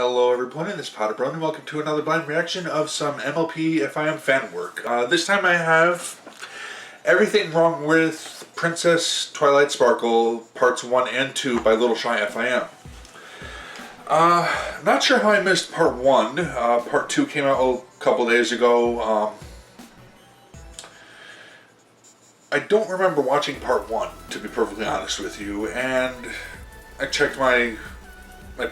Hello everyone, this is PotterBrony. Welcome to another blind reaction of some MLP FiM fan work. This time I have Everything Wrong with Princess Twilight Sparkle Parts 1 and 2 by Little Shy FiM. Not sure how I missed Part 1. Part 2 came out a couple days ago. I don't remember watching Part 1, to be perfectly honest with you, and I checked my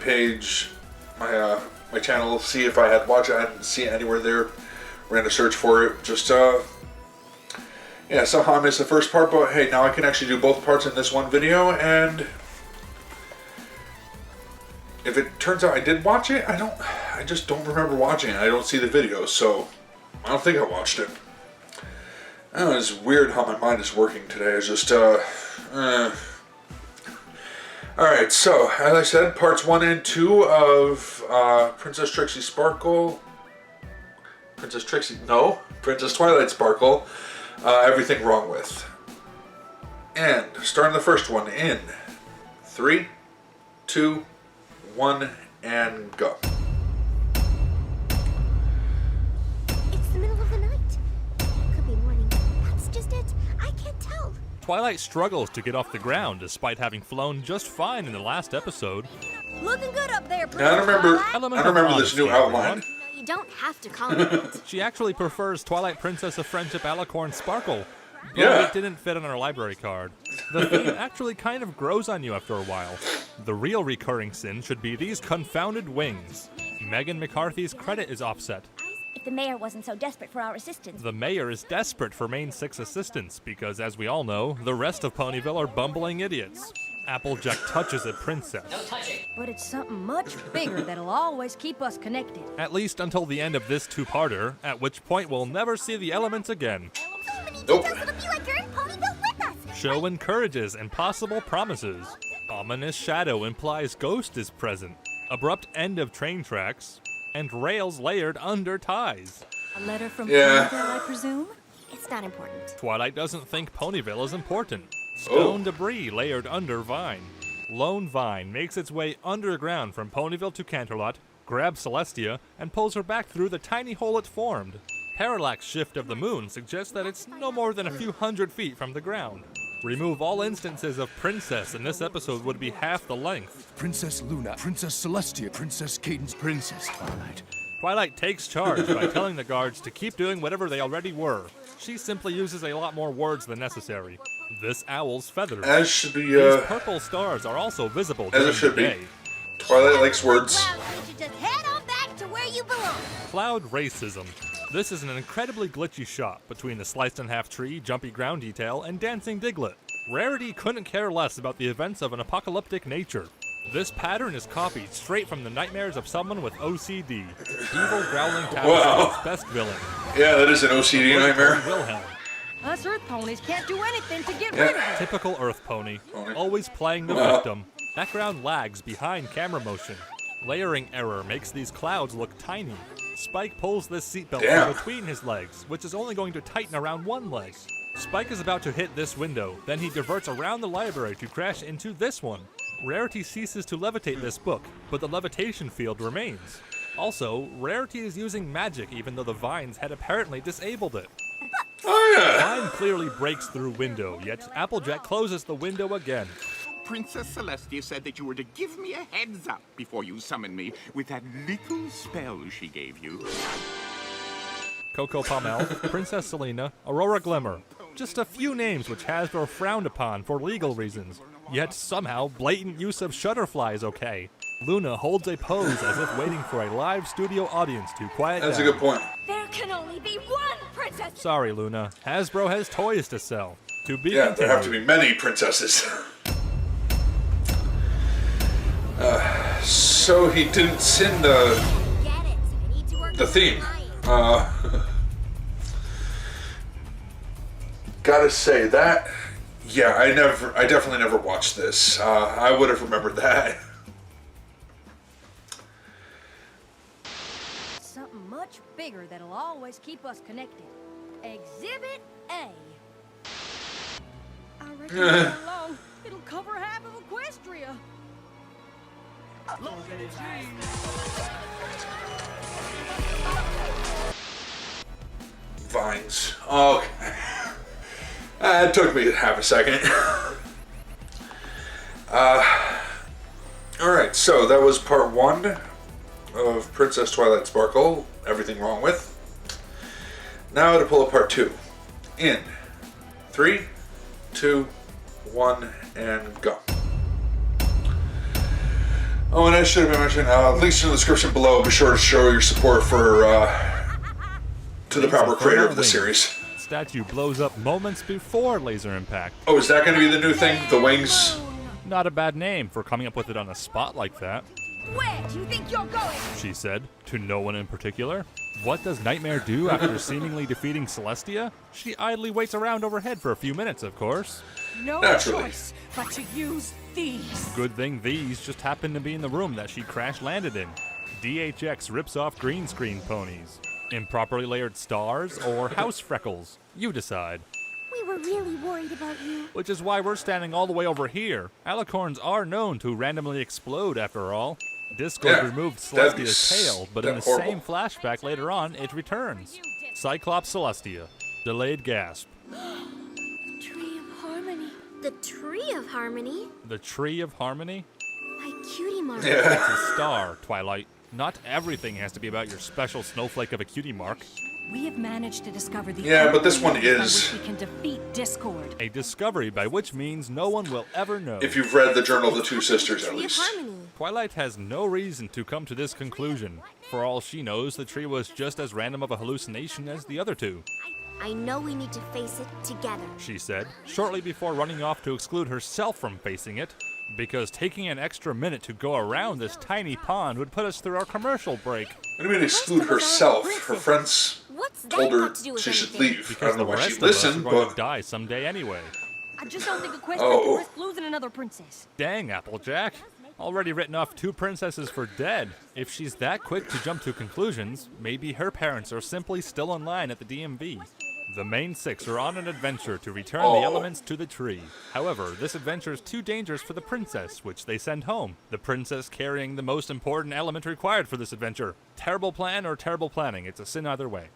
page, my channel, see if I had watched it. I didn't see it anywhere there. Ran a search for it. Just yeah, somehow I missed the first part, but hey, now I can actually do both parts in this one video, and if it turns out I did watch it, I just don't remember watching it. I don't see the video, so I don't think I watched it. I know, it's weird how my mind is working today. It's just Alright, so, as I said, parts 1 and 2 of Princess Twilight Sparkle, Everything Wrong With. And, starting the first one in 3, 2, 1, and go. It's the middle of the night. Could be morning. That's just it. I can't tell. Twilight struggles to get off the ground despite having flown just fine in the last episode. Looking good up there, Princess. Yeah, I don't remember this new outline. You don't have to call it that. She actually prefers Twilight Princess of Friendship Alicorn Sparkle, but Yeah. it didn't fit on her library card. The theme actually kind of grows on you after a while. The real recurring sin should be these confounded wings. Megan McCarthy's credit is offset. If the mayor wasn't so desperate for our assistance. The mayor is desperate for Main 6 assistance because, as we all know, the rest of Ponyville are bumbling idiots. Applejack touches a princess. But it's something much bigger that'll always keep us connected. At least until the end of this two-parter, at which point we'll never see the elements again. Nope. It'll be like you're in Ponyville with us. Show encourages impossible promises. Ominous shadow implies ghost is present. Abrupt end of train tracks. And rails layered under ties. A letter from Yeah. Ponyville, I presume? It's not important. Twilight doesn't think Ponyville is important. Stone debris layered under Vine. Lone Vine makes its way underground from Ponyville to Canterlot, grabs Celestia, and pulls her back through the tiny hole it formed. Parallax shift of the moon suggests that it's no more than a few hundred feet from the ground. Remove all instances of Princess and this episode would be half the length. Princess Luna, Princess Celestia, Princess Cadence, Princess Twilight. Twilight takes charge by telling the guards to keep doing whatever they already were. She simply uses a lot more words than necessary. This owl's feathers. As should be, These purple stars are also visible during as it should the be. day. Twilight likes words. Well, you should just head on back to where you belong. Cloud racism. This is an incredibly glitchy shot between the sliced-in-half tree, jumpy ground detail, and dancing Diglett. Rarity couldn't care less about the events of an apocalyptic nature. This pattern is copied straight from the nightmares of someone with OCD. Evil growling Tabitha's best villain. Yeah, that is an OCD nightmare. Wilhelm. Us Earth ponies can't do anything to get rid of it. Typical Earth pony. Always playing the victim. Background lags behind camera motion. Layering error makes these clouds look tiny. Spike pulls this seatbelt from between his legs, which is only going to tighten around one leg. Spike is about to hit this window, then he diverts around the library to crash into this one. Rarity ceases to levitate this book, but the levitation field remains. Also, Rarity is using magic even though the vines had apparently disabled it. Oh yeah. Vine clearly breaks through window, yet Applejack closes the window again. Princess Celestia said that you were to give me a heads up before you summoned me with that little spell she gave you. Coco Pommel, Princess Selena, Aurora Glimmer. Just a few names which Hasbro frowned upon for legal reasons. Yet somehow, blatant use of Shutterfly is okay. Luna holds a pose as if waiting for a live studio audience to quiet That's down. a good point. There can only be one princess. Sorry, Luna. Hasbro has toys to sell. To be Yeah, continued. there have to be many princesses. So he didn't send Get it. I need to work the on theme. lying. Gotta say that, yeah, I definitely never watched this. I would have remembered that. Something much bigger that'll always keep us connected. Exhibit A. I reckon before long, it'll cover half of Equestria. wings. Okay. It took me half a second. Alright, so that was part 1 of Princess Twilight Sparkle. Everything wrong with. Now to pull up part 2. In 3, 2, 1, and go. Oh, and I should have been mentioning, links in the description below. Be sure to show your support for to the proper creator of the series. Statue blows up moments before laser impact. Oh, is that going to be the new thing? The wings? Not a bad name for coming up with it on the spot like that, Where do you think you're going? she said, to no one in particular. What does Nightmare do after seemingly defeating Celestia? She idly waits around overhead for a few minutes, of course. No Naturally. choice but to use these. Good thing these just happened to be in the room that she crash-landed in. DHX rips off green screen ponies. Improperly layered stars or house freckles? You decide. We were really worried about you. Which is why we're standing all the way over here. Alicorns are known to randomly explode, after all. Discord Yeah, removed that'd be Celestia's tail, but in the horrible. same flashback later on, it returns. Cyclops Celestia. Delayed gasp. Tree of Harmony. The Tree of Harmony? The Tree of Harmony? By Cutie Mark. Yeah. It's a star, Twilight. Not everything has to be about your special snowflake of a cutie mark. We have managed to discover the Yeah, but this only one means by is- which we can defeat Discord. A discovery by which means no one will ever know. If you've read the Journal of the Two Sisters, at Tree of least. Harmony. Twilight has no reason to come to this conclusion. For all she knows, the tree was just as random of a hallucination as the other two, I know we need to face it together. she said, shortly before running off to exclude herself from facing it, because taking an extra minute to go around this tiny pond would put us through our commercial break. What do you mean exclude herself? Her friends What's that told her got to do with she should anything? leave. I Because don't know the why rest she of us are listened, going to but... die someday anyway. I just don't think a quest Oh. is worth losing another princess. Dang, Applejack. Already written off 2 princesses for dead. If she's that quick to jump to conclusions, maybe her parents are simply still in line at the DMV. The main 6 are on an adventure to return the elements to the tree. However, this adventure is too dangerous for the princess, which they send home. The princess carrying the most important element required for this adventure. Terrible plan or terrible planning, it's a sin either way.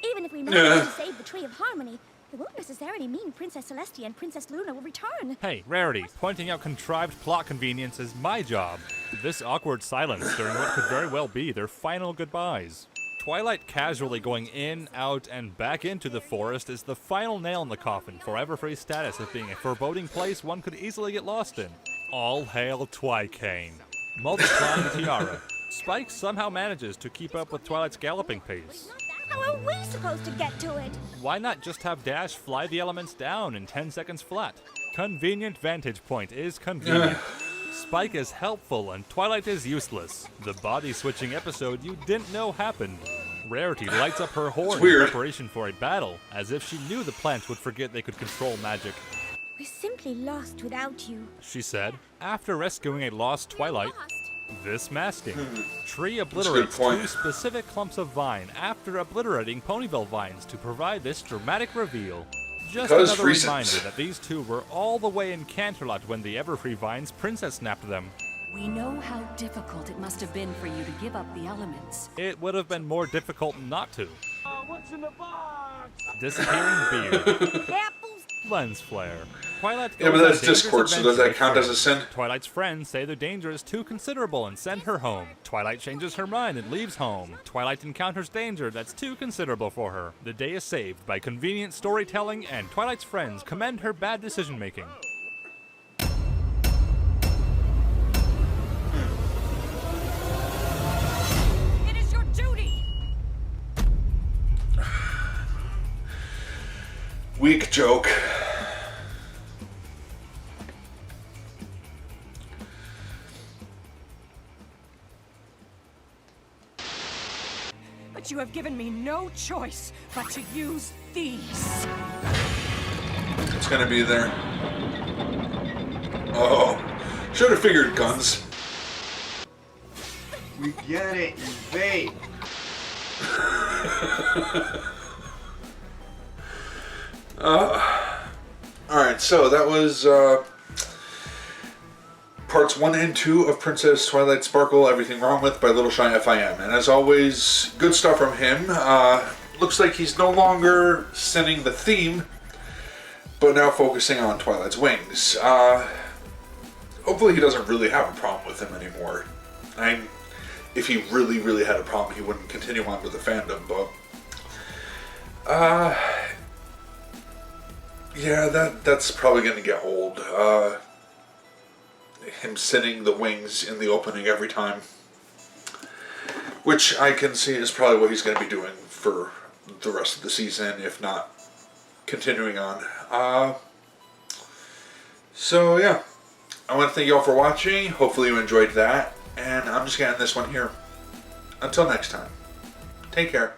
Even if we manage to save the Tree of Harmony, it won't necessarily mean Princess Celestia and Princess Luna will return. Hey, Rarity, pointing out contrived plot convenience is my job. This awkward silence during what could very well be their final goodbyes. Twilight casually going in, out, and back into the forest is the final nail in the coffin for Everfree's status of being a foreboding place one could easily get lost in. All hail Twicane. Multiplying Tiara. Spike somehow manages to keep up with Twilight's galloping pace. How are we supposed to get to it? Why not just have Dash fly the elements down in 10 seconds flat? Convenient vantage point is convenient. Spike is helpful and Twilight is useless. The body-switching episode you didn't know happened. Rarity lights up her horn in weird. preparation for a battle, as if she knew the plants would forget they could control magic. We're simply lost without you. She said, after rescuing a lost Twilight. This masking. Tree good obliterates point. 2 specific clumps of vine after obliterating Ponyville vines to provide this dramatic reveal. Just Because another reasons. reminder that these 2 were all the way in Canterlot when the Everfree vines princess snapped them. We know how difficult it must have been for you to give up the elements. It would have been more difficult not to. Disappearing beard. Apples. Lens flare. Twilight Yeah, but goes on that's dangerous Discord, so does that adventure count with as a sin? Twilight's friends say the danger is too considerable and send her home. Twilight changes her mind and leaves home. Twilight encounters danger that's too considerable for her. The day is saved by convenient storytelling, and Twilight's friends commend her bad decision making. It is your duty. Weak joke. But you have given me no choice but to use these. It's gonna be there. Oh. Should have figured guns. We get it, you vape. Alright, so that was parts 1 and 2 of Princess Twilight Sparkle, Everything Wrong With by Little Shy FIM. And as always, good stuff from him. looks like he's no longer sending the theme, but now focusing on Twilight's wings. Hopefully he doesn't really have a problem with him anymore. If he really, really had a problem, he wouldn't continue on with the fandom, but... yeah, that's probably going to get old. Him sending the wings in the opening every time. Which I can see is probably what he's going to be doing for the rest of the season, if not continuing on. So, yeah. I want to thank you all for watching. Hopefully you enjoyed that. And I'm just going to end this one here. Until next time. Take care.